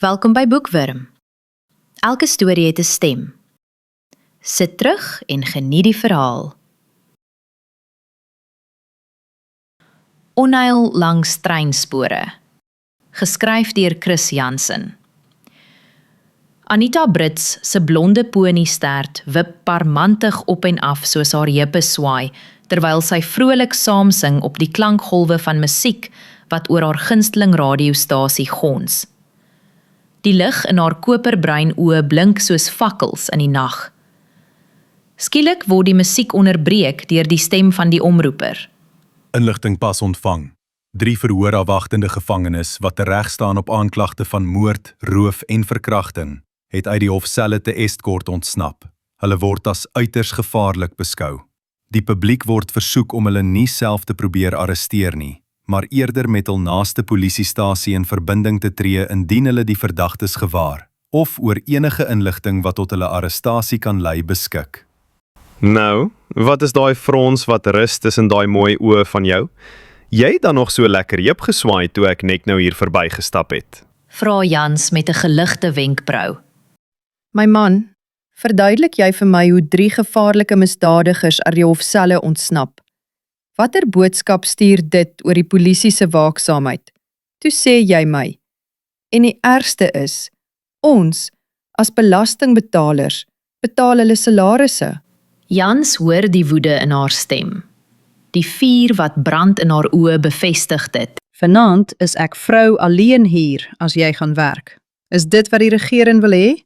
Welkom by Boekwurm. Elke storie het 'n stem. Sit terug en geniet die verhaal. Onheil langs treinspore. Geskryf deur Chris Jansen. Anita Brits se blonde poniestert wip parmantig op en af soos haar heupe swaai, terwyl sy vrolik saamsing op die klankgolwe van musiek wat oor haar gunsteling radiostasie gons. Die lig in haar koperbruin oë blink soos fakkels in die nag. Skielik word die musiek onderbreek deur die stem van die omroeper. Inligting pas ontvang. 3 verhoorafwagtende gevangenes wat tereg staan op aanklagte van moord, roof en verkrachting, het uit die hofselle te Estcourt ontsnap. Hulle word as uiters gevaarlik beskou. Die publiek word versoek om hulle nie self te probeer arresteer nie, maar eerder met hul naaste polisiestasie in verbinding te tree indien hulle die verdagtes gewaar, of oor enige inligting wat tot hulle arrestasie kan lei beskik. Nou, wat is daai frons wat rus tussen daai mooi oë van jou? Jy het dan nog so lekker heup geswaai toe ek net nou hier verbygestap het. Vra Jans met 'n geligte wenkbrau. My man, verduidelik jy vir my hoe 3 gevaarlike misdadigers uit die hofselle ontsnap? Watter boodskap stuur dit oor die polisie se waaksaamheid? Toe sê jy my. En die ergste is, ons, as belastingbetalers, betaal hulle salarisse. Jans hoor die woede in haar stem. Die vuur wat brand in haar oë bevestig dit. Vanaand is ek vrou alleen hier as jy gaan werk. Is dit wat die regering wil hê?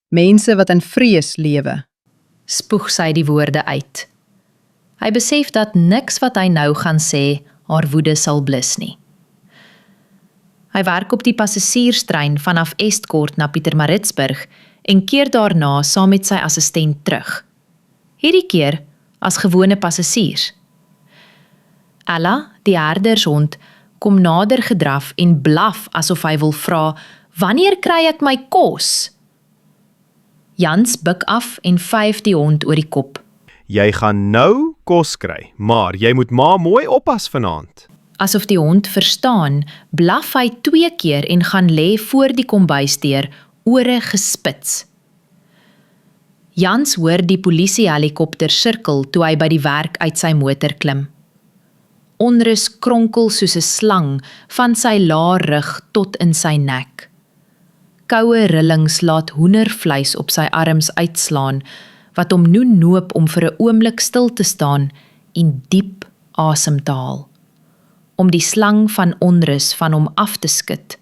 Mense wat in vrees lewe. Spoeg sy die woorde uit. Hy besef dat niks wat hy nou gaan sê haar woede sal blus nie. Hy werk op die passasierstrein vanaf Estcourt na Pietermaritzburg en keer daarna saam met sy assistent terug. Hierdie keer as gewone passasiers. Ella, die herdershond, kom nader gedraf en blaf asof hy wil vra, "Wanneer kry ek my kos?" Jans buk af en vyf die hond oor die kop. Jy gaan nou kos kry, maar jy moet maar mooi oppas vanaand. Asof die hond verstaan, blaf hy 2 keer en gaan lê voor die kombuisdeur, ore gespits. Jans hoor die polisiehelikopter sirkel toe hy by die werk uit sy motor klim. Onrus kronkel soos 'n slang van sy lae rug tot in sy nek. Koue rillings laat hoendervleis op sy arms uitslaan, wat hom nou noop om vir 'n oomblik stil te staan en diep asem te haal, om die slang van onrus van hom af te skud,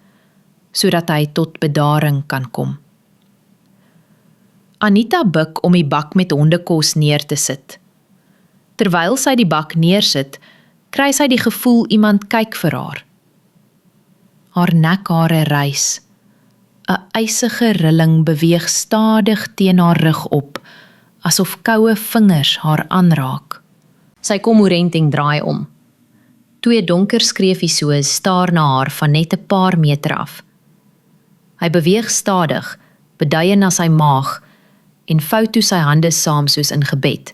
sodat hy tot bedaring kan kom. Anita buk om die bak met hondekos neer te sit. Terwyl sy die bak neersit, kry sy die gevoel iemand kyk vir haar. Haar nekhare rys. 'n ysige rilling beweeg stadig teen haar rug op, asof koue vingers haar aanraak. Sy kom oorent en draai om. 2 donker skreefiesoë staar na haar van net 'n paar meter af. Hy beweeg stadig, beduie na sy maag, en vou toe sy hande saam soos in gebed.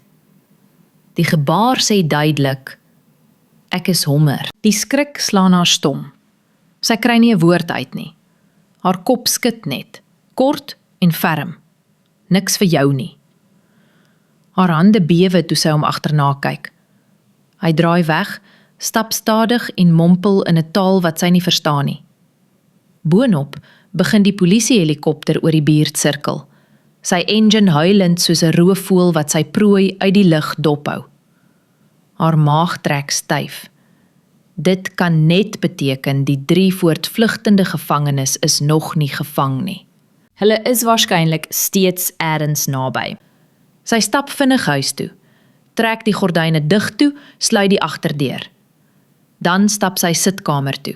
Die gebaar sê duidelik, "Ek is honger." Die skrik slaan haar stom. Sy kry nie 'n woord uit nie. Haar kop skud net, kort en ferm. Niks vir jou nie. Haar hande bewe toe sy hom agterna kyk. Hy draai weg, stap stadig en mompel in 'n taal wat sy nie verstaan nie. Boonop begin die polisiehelikopter oor die buurt sirkel. Sy engine huilend soos 'n roofvoël wat sy prooi uit die lug dophou. Haar maag trek styf. Dit kan net beteken die 3 voortvlugtende gevangenes is nog nie gevang nie. Hulle is waarskynlik steeds elders naby. Sy stap vinnig huis toe, trek die gordyne dig toe, sluit die agterdeur. Dan stap sy sitkamer toe.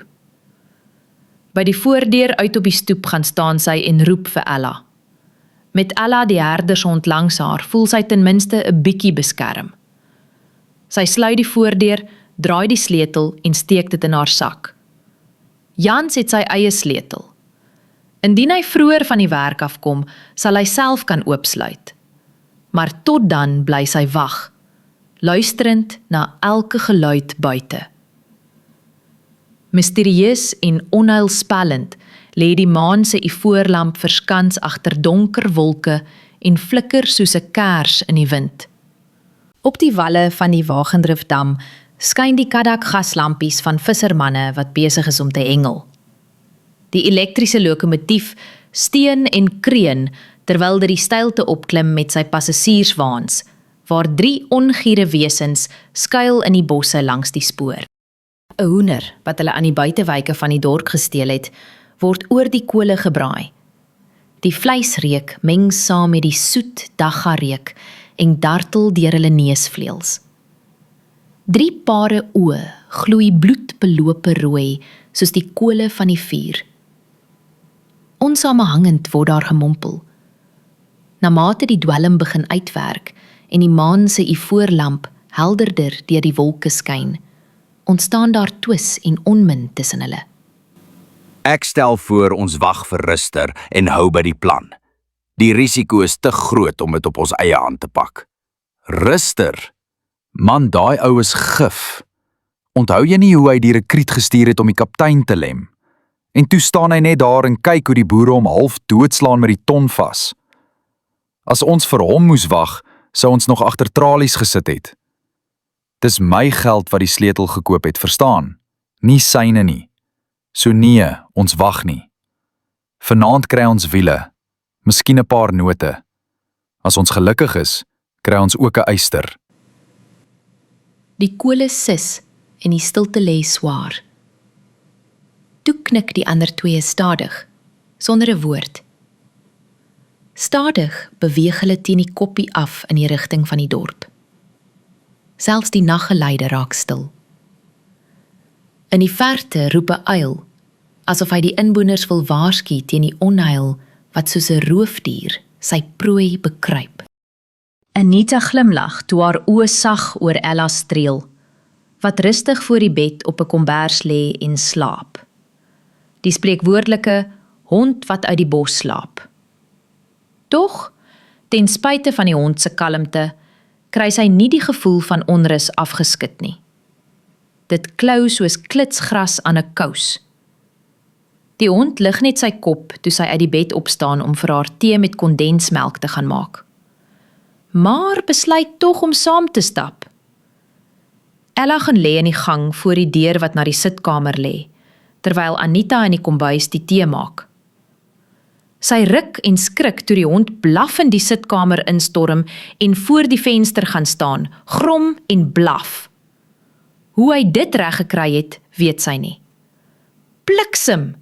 By die voordeur uit op die stoep gaan staan sy en roep vir Ella. Met Ella die herdershond langs haar, voel sy ten minste 'n bietjie beskerm. Sy sluit die voordeur, draai die sleutel en steek dit in haar sak. Jans het sy eie sleutel. Indien hy vroeër van die werk afkom, sal hy self kan oopsluit. Maar tot dan bly sy wag, luisterend na elke geluid buite. Mysterieus en onheilspellend lê die maan se ivoorlamp verskans agter donker wolke en flikker soos 'n kers in die wind. Op die walle van die Wagendrifdam skyn die Kadak gaslampies van vissermanne wat besig is om te hengel. Die elektriese lokomotief steun en kreun terwyl dit die steilte opklim met sy passasierswaens, waar 3 ongiere wesens skuil in die bosse langs die spoor. 'n Hoender wat hulle aan die buitewyke van die dorp gesteel het, word oor die kole gebraai. Die vleisreuk meng saam met die soet dagga-reuk en dartel deur hulle neusvleuels. 3 pare oë gloei bloedbelope rooi soos die kole van die vuur. Onsamehangend word daar gemompel. Na mate die dwelm begin uitwerk en die maan se ivoorlamp helderder deur die wolke skyn, ontstaan daar twis en onmin tussen hulle. Ek stel voor ons wag vir Ruster en hou by die plan. Die risiko is te groot om dit op ons eie hand te pak. Ruster? Man, daai ou is gif. Onthou jy nie hoe hy die rekruut gestuur het om die kaptein te lem? En toe staan hy net daar en kyk hoe die boere hom half doodslaan met die ton vas. As ons vir hom moes wag, sou ons nog agter tralies gesit het. Dis my geld wat die sleutel gekoop het, verstaan? Nie syne nie. So nee, ons wag nie. Vanaand kry ons wiele, miskien 'n paar note. As ons gelukkig is, kry ons ook 'n eyster. Die kole sis en die stilte lê swaar. Toe knik die ander twee stadig, sonder 'n woord. Stadig beweeg hulle teen die koppie af in die rigting van die dorp. Selfs die naggeleide raak stil. In die verte roep 'n uil, asof hy die inwoners wil waarsku teen die onheil wat soos 'n roofdier sy prooi bekruip. Anita glimlag toe haar oë sag oor Ella streel, wat rustig voor die bed op 'n kombers lê en slaap. Die spreekwoordelike hond wat uit die bos slaap. Tog, ten spyte van die hond se kalmte, kry sy nie die gevoel van onrus afgeskit nie. Dit klou soos klitsgras aan 'n kous. Die hond lig net sy kop toe sy uit die bed opstaan om vir haar tee met kondensmelk te gaan maak. Maar besluit tog om saam te stap. Ella gaan lê in die gang voor die deur wat na die sitkamer lê, terwyl Anita in die kombuis die tee maak. Sy ruk en skrik toe die hond blaf in die sitkamer instorm en voor die venster gaan staan, grom en blaf. Hoe hy dit reg gekry het, weet sy nie. Bliksem,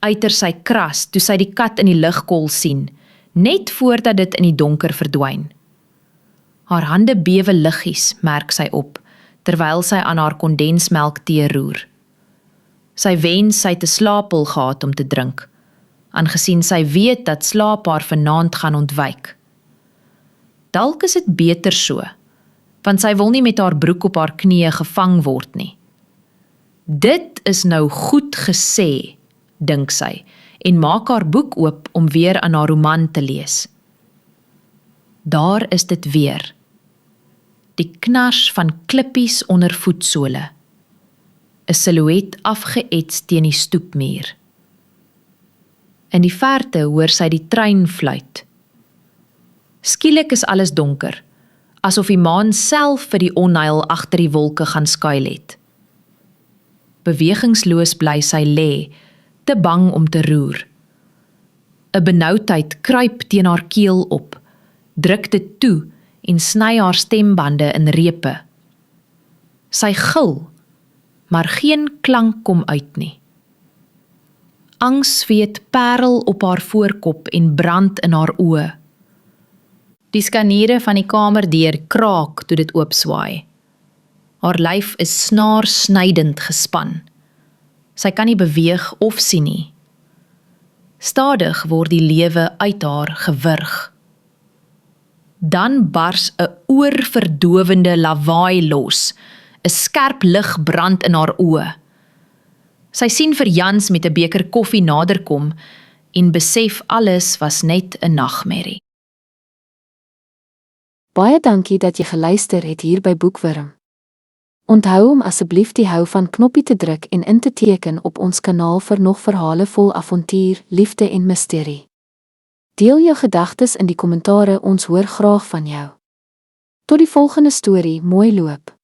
uiter sy kras toe sy die kat in die ligkol sien, net voordat dit in die donker verdwyn. Haar hande bewe liggies, merk sy op, terwyl sy aan haar kondensmelk tee roer. Sy wens sy het 'n slaappil gehad om te drink, aangesien sy weet dat slaap haar vanaand gaan ontwyk. Dalk is dit beter so, want sy wil nie met haar broek op haar knieë gevang word nie. Dit is nou goed gesê, dink sy, en maak haar boek oop om weer aan haar roman te lees. Daar is dit weer. Die knars van klippies onder voetsole. 'n Silhouet afgeets teen die stoepmuur. In die verte hoor sy die trein fluit. Skielik is alles donker, asof die maan self vir die onheil agter die wolke gaan skuil het. Bewegingsloos bly sy lê, te bang om te roer. 'n Benoudheid kruip teen haar keel op, druk dit toe en sny haar stembande in repe. Sy gil, maar geen klank kom uit nie. Angsweet parel op haar voorkop en brand in haar oë. Die skaniere van die kamerdeur kraak toe dit oopswaai. Haar lyf is snaarsnydend gespan. Sy kan nie beweeg of sien nie. Stadig word die lewe uit haar gewurg. Dan bars 'n oorverdowende lawaai los. 'n Skerp lig brand in haar oë. Sy sien vir Jans met 'n beker koffie naderkom en besef alles was net 'n nagmerrie. Baie dankie dat jy geluister het hier by Boekwurm. Onthou om asseblief die hou van knoppie te druk en in te teken op ons kanaal vir nog verhale vol avontuur, liefde en misterie. Deel jou gedagtes in die kommentare, ons hoor graag van jou. Tot die volgende storie, mooi loop.